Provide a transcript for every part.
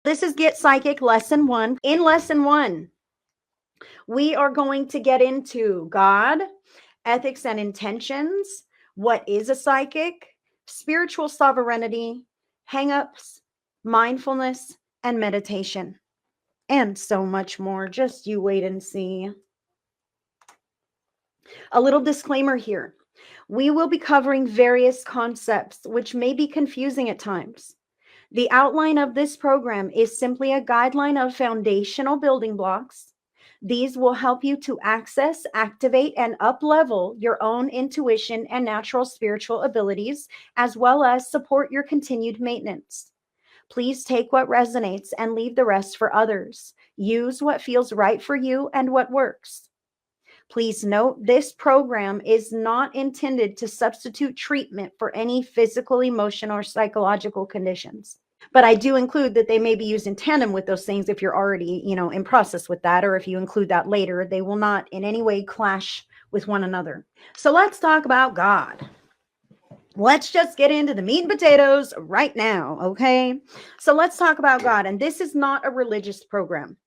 This is Get Psychic Lesson 1. In Lesson 1, we are going to get into God, ethics and intentions, what is a psychic, spiritual sovereignty, hangups, mindfulness, and meditation, and so much more. Just you wait and see. A little disclaimer here. We will be covering various concepts which may be confusing at times. The outline of this program is simply a guideline of foundational building blocks. These will help you to access, activate, and up-level your own intuition and natural spiritual abilities, as well as support your continued maintenance. Please take what resonates and leave the rest for others. Use what feels right for you and what works. Please note, this program is not intended to substitute treatment for any physical, emotional, or psychological conditions. But I do include that they may be used in tandem with those things if you're already, in process with that, or if you include that later, they will not in any way clash with one another. So let's talk about God. Let's just get into the meat and potatoes right now, okay? So let's talk about God. And this is not a religious program.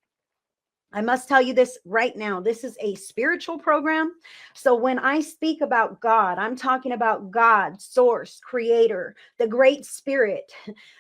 I must tell you this right now. This is a spiritual program. So when I speak about God, I'm talking about God, source, creator, the great spirit,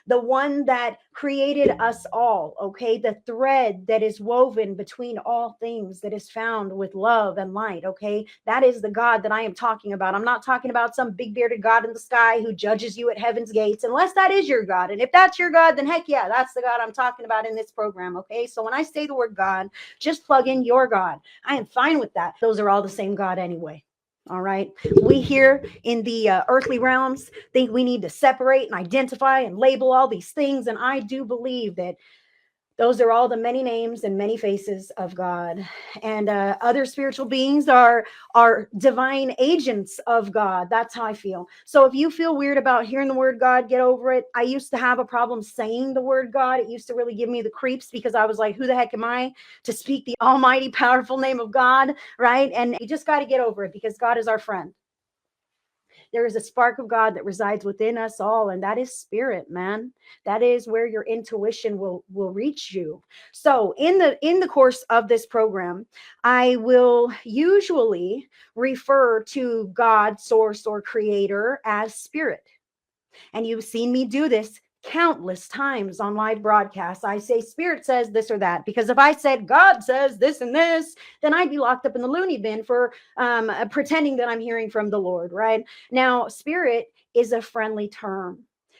the one that created us all, okay? The thread that is woven between all things that is found with love and light, okay? That is the God that I am talking about. I'm not talking about some big bearded God in the sky who judges you at heaven's gates, unless that is your God. And if that's your God, then heck yeah, that's the God I'm talking about in this program, okay? So when I say the word God, just plug in your God. I am fine with that. Those are all the same God anyway. All right. We here in the earthly realms think we need to separate and identify and label all these things. And I do believe that those are all the many names and many faces of God. And other spiritual beings are divine agents of God. That's how I feel. So if you feel weird about hearing the word God, get over it. I used to have a problem saying the word God. It used to really give me the creeps because I was like, who the heck am I to speak the almighty, powerful name of God, right? And you just got to get over it because God is our friend. There is a spark of God that resides within us all, and that is spirit, man. That is where your intuition will reach you. So in the course of this program, I will usually refer to God, source, or creator as spirit. And you've seen me do this countless times on live broadcasts. I say spirit says this or that, because if I said God says this and this, then I'd be locked up in the loony bin for pretending that I'm hearing from the Lord, right? Now, spirit is a friendly term.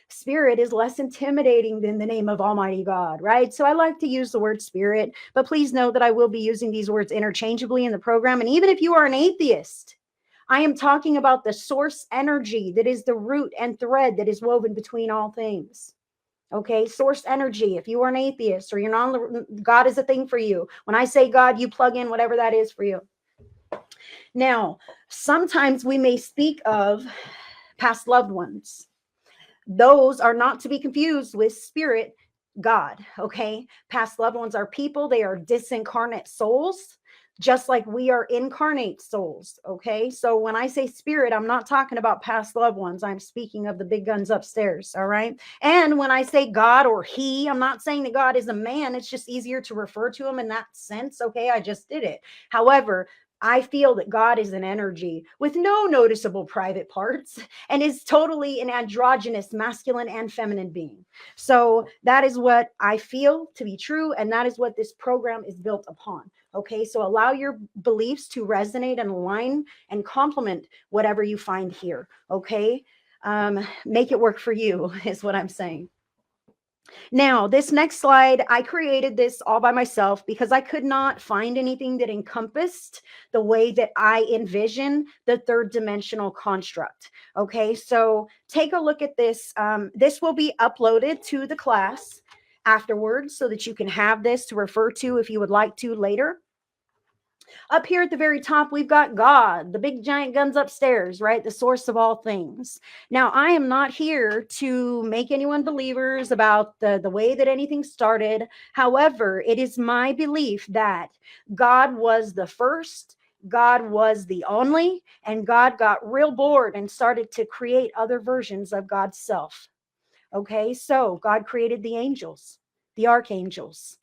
Spirit is less intimidating than the name of Almighty God, right? So I like to use the word spirit, but please know that I will be using these words interchangeably in the program. And even if you are an atheist, I am talking about the source energy that is the root and thread that is woven between all things. Okay, source energy. If you are an atheist or you're not, God is a thing for you. When I say God, you plug in whatever that is for you. Now, sometimes we may speak of past loved ones. Those are not to be confused with spirit God. Okay, past loved ones are people, they are disincarnate souls, just like we are incarnate souls. Okay, so when I say spirit, I'm not talking about past loved ones. I'm speaking of the big guns upstairs. All right. And when I say God or he, I'm not saying that God is a man. It's just easier to refer to him in that sense. Okay, I just did it. However, I feel that God is an energy with no noticeable private parts and is totally an androgynous masculine and feminine being. So that is what I feel to be true. And that is what this program is built upon. Okay, so allow your beliefs to resonate and align and complement whatever you find here. Okay, make it work for you is what I'm saying. Now, this next slide, I created this all by myself because I could not find anything that encompassed the way that I envision the third dimensional construct. Okay, so take a look at this. This will be uploaded to the class afterwards so that you can have this to refer to if you would like to later. Up here at the very top, we've got God, the big giant guns upstairs, right? The source of all things. Now, I am not here to make anyone believers about the way that anything started. However, it is my belief that God was the first, God was the only, and God got real bored and started to create other versions of God's self. Okay, so God created the angels. the archangels.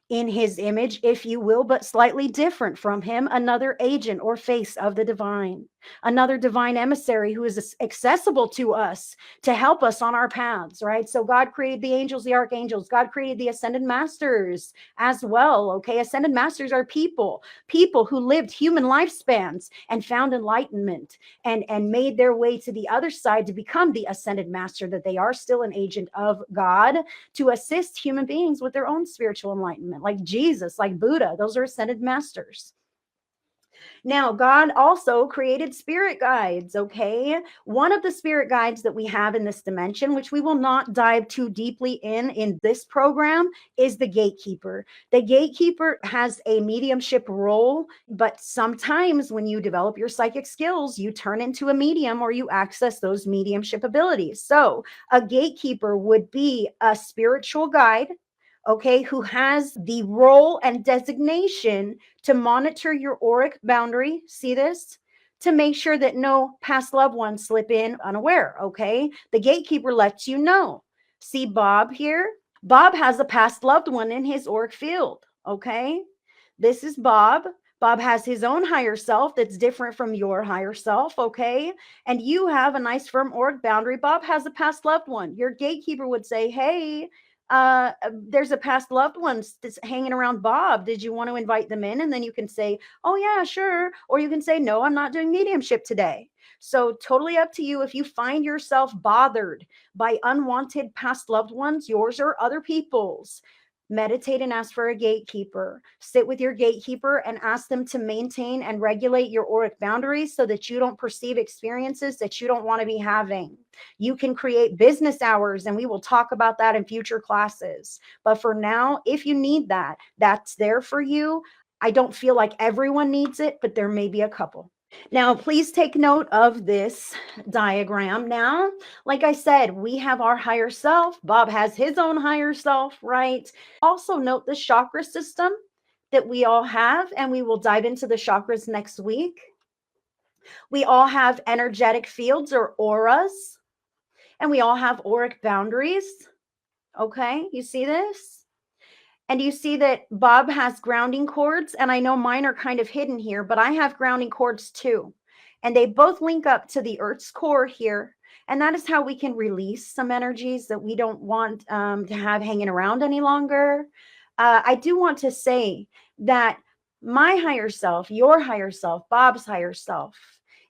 In his image, if you will, but slightly different from him, another agent or face of the divine, another divine emissary who is accessible to us to help us on our paths, right? So God created the angels, the archangels. God created the ascended masters as well, okay? Ascended masters are people who lived human lifespans and found enlightenment and made their way to the other side to become the ascended master that they are, still an agent of God to assist human beings with their own spiritual enlightenment, like Jesus, like Buddha. Those are ascended masters. Now, God also created spirit guides, okay? One of the spirit guides that we have in this dimension, which we will not dive too deeply in this program, is the gatekeeper. The gatekeeper has a mediumship role, but sometimes when you develop your psychic skills, you turn into a medium or you access those mediumship abilities. So a gatekeeper would be a spiritual guide, okay, who has the role and designation to monitor your auric boundary. See this? To make sure that no past loved ones slip in unaware, okay? The gatekeeper lets you know. See Bob here? Bob has a past loved one in his auric field, okay? This is Bob. Bob has his own higher self that's different from your higher self, okay? And you have a nice firm auric boundary. Bob has a past loved one. Your gatekeeper would say, hey, there's a past loved one that's hanging around Bob. Did you want to invite them in? And then you can say, oh yeah, sure. Or you can say, no, I'm not doing mediumship today. So totally up to you. If you find yourself bothered by unwanted past loved ones, yours or other people's, meditate and ask for a gatekeeper. Sit with your gatekeeper and ask them to maintain and regulate your auric boundaries so that you don't perceive experiences that you don't want to be having. You can create business hours, and we will talk about that in future classes. But for now, if you need that, that's there for you. I don't feel like everyone needs it, but there may be a couple. Now, please take note of this diagram. Now, like I said, we have our higher self. Bob has his own higher self, right? Also note the chakra system that we all have, and we will dive into the chakras next week. We all have energetic fields or auras, and we all have auric boundaries. Okay, you see this? And you see that Bob has grounding cords, and I know mine are kind of hidden here, but I have grounding cords too. And they both link up to the Earth's core here. And that is how we can release some energies that we don't want to have hanging around any longer. I do want to say that my higher self, your higher self, Bob's higher self,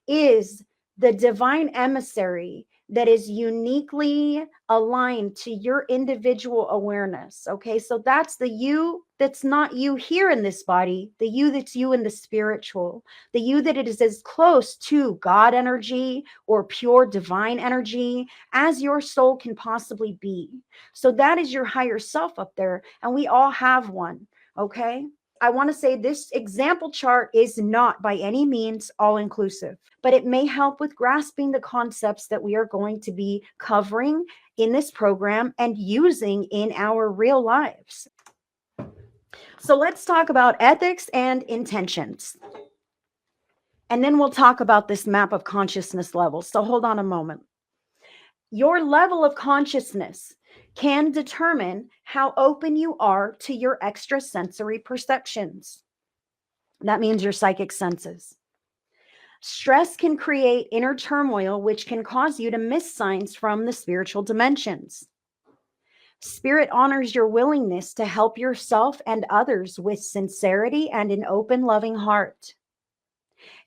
is the divine emissary that is uniquely aligned to your individual awareness. Okay, so that's the you that's not you here in this body, the you that's you in the spiritual, the you that it is as close to God energy or pure divine energy as your soul can possibly be. So that is your higher self up there, and we all have one. Okay, I want to say this example chart is not by any means all inclusive, but it may help with grasping the concepts that we are going to be covering in this program and using in our real lives. So let's talk about ethics and intentions. And then we'll talk about this map of consciousness levels. So hold on a moment. Your level of consciousness can determine how open you are to your extrasensory perceptions. That means your psychic senses. Stress can create inner turmoil, which can cause you to miss signs from the spiritual dimensions. Spirit honors your willingness to help yourself and others with sincerity and an open, loving heart.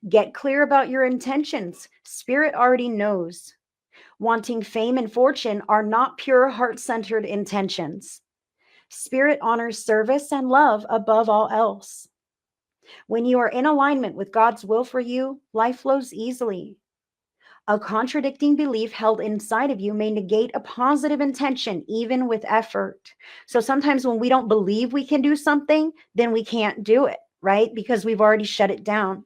Get clear about your intentions. Spirit already knows. Wanting fame and fortune are not pure heart-centered intentions. Spirit honors service and love above all else. When you are in alignment with God's will for you, life flows easily. A contradicting belief held inside of you may negate a positive intention, even with effort. So sometimes when we don't believe we can do something, then we can't do it, right? Because we've already shut it down.